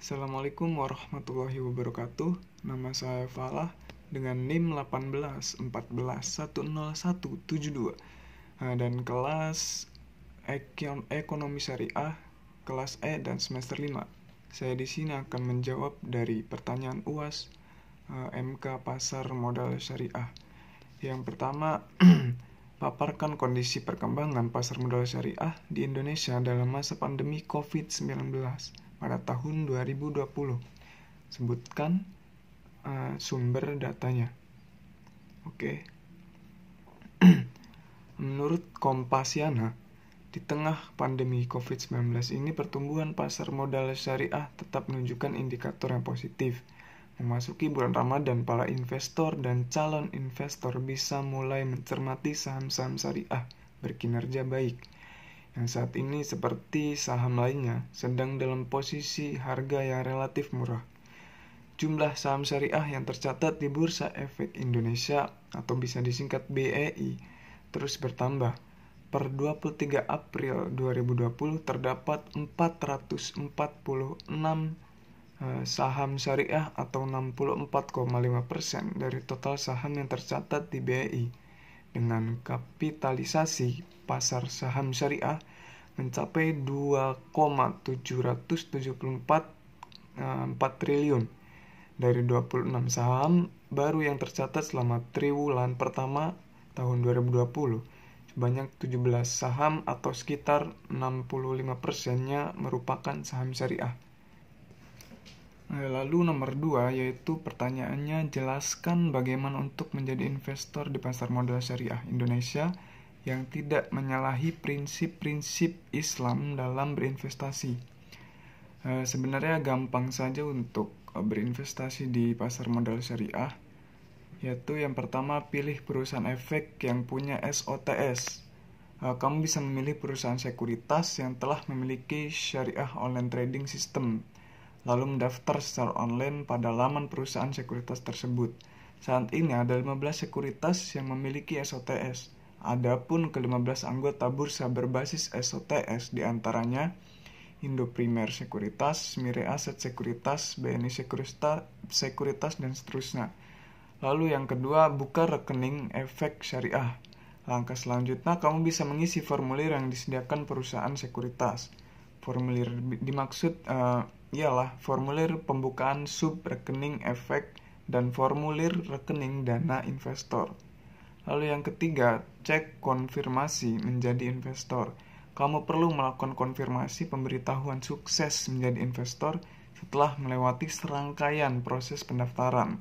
Assalamualaikum warahmatullahi wabarakatuh. Nama saya Falah dengan NIM 181410172 dan kelas Ekonomi Syariah kelas E dan semester 5. Saya di sini akan menjawab dari pertanyaan UAS MK Pasar Modal Syariah. Yang pertama, paparkan kondisi perkembangan pasar modal syariah di Indonesia dalam masa pandemi COVID-19 pada tahun 2020. Sebutkan sumber datanya. Oke. Menurut Kompasiana, di tengah pandemi COVID-19 ini pertumbuhan pasar modal syariah tetap menunjukkan indikator yang positif. Memasuki bulan Ramadan, para investor dan calon investor bisa mulai mencermati saham-saham syariah berkinerja baik, yang saat ini seperti saham lainnya sedang dalam posisi harga yang relatif murah. Jumlah saham syariah yang tercatat di Bursa Efek Indonesia atau bisa disingkat BEI terus bertambah. Per 23 April 2020 terdapat 446 saham syariah atau 64,5% dari total saham yang tercatat di BEI, dengan kapitalisasi pasar saham syariah mencapai 2,774 triliun. Dari 26 saham baru yang tercatat selama triwulan pertama tahun 2020, sebanyak 17 saham atau sekitar 65%-nya merupakan saham syariah. Lalu nomor 2, yaitu pertanyaannya, jelaskan bagaimana untuk menjadi investor di pasar modal syariah Indonesia yang tidak menyalahi prinsip-prinsip Islam dalam berinvestasi. Sebenarnya gampang saja untuk berinvestasi di pasar modal syariah, yaitu yang pertama, pilih perusahaan efek yang punya SOTS. Kamu bisa memilih perusahaan sekuritas yang telah memiliki syariah online trading system, lalu mendaftar secara online pada laman perusahaan sekuritas tersebut. Saat ini ada 15 sekuritas yang memiliki SOTS. Adapun ke-15 anggota bursa berbasis SOTS diantaranya Indo Primer Sekuritas, Mire Aset Sekuritas, BNI Sekuritas, dan seterusnya. Lalu yang kedua, buka rekening efek syariah. Langkah selanjutnya, kamu bisa mengisi formulir yang disediakan perusahaan sekuritas. Formulir dimaksud ialah formulir pembukaan sub rekening efek dan formulir rekening dana investor. Lalu yang ketiga, cek konfirmasi menjadi investor. Kamu perlu melakukan konfirmasi pemberitahuan sukses menjadi investor setelah melewati serangkaian proses pendaftaran.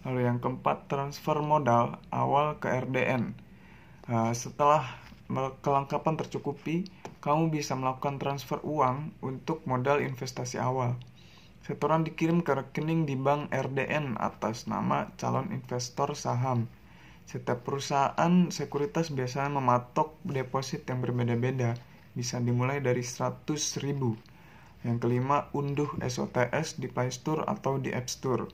Lalu yang keempat, transfer modal awal ke RDN. Setelah kelengkapan tercukupi, kamu bisa melakukan transfer uang untuk modal investasi awal. Setoran dikirim ke rekening di bank RDN atas nama calon investor saham. Setiap perusahaan sekuritas biasanya mematok deposit yang berbeda-beda, bisa dimulai dari 100.000. Yang kelima, unduh SOTS di Play Store atau di App Store.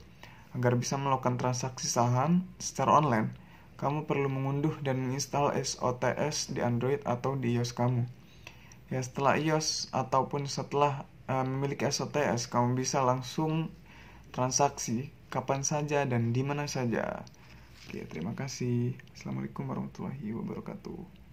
Agar bisa melakukan transaksi saham secara online, kamu perlu mengunduh dan menginstal SOTS di Android atau di iOS kamu. Ya, setelah iOS ataupun setelah memiliki SOTS, kamu bisa langsung transaksi kapan saja dan di mana saja. Oke, terima kasih. Assalamualaikum warahmatullahi wabarakatuh.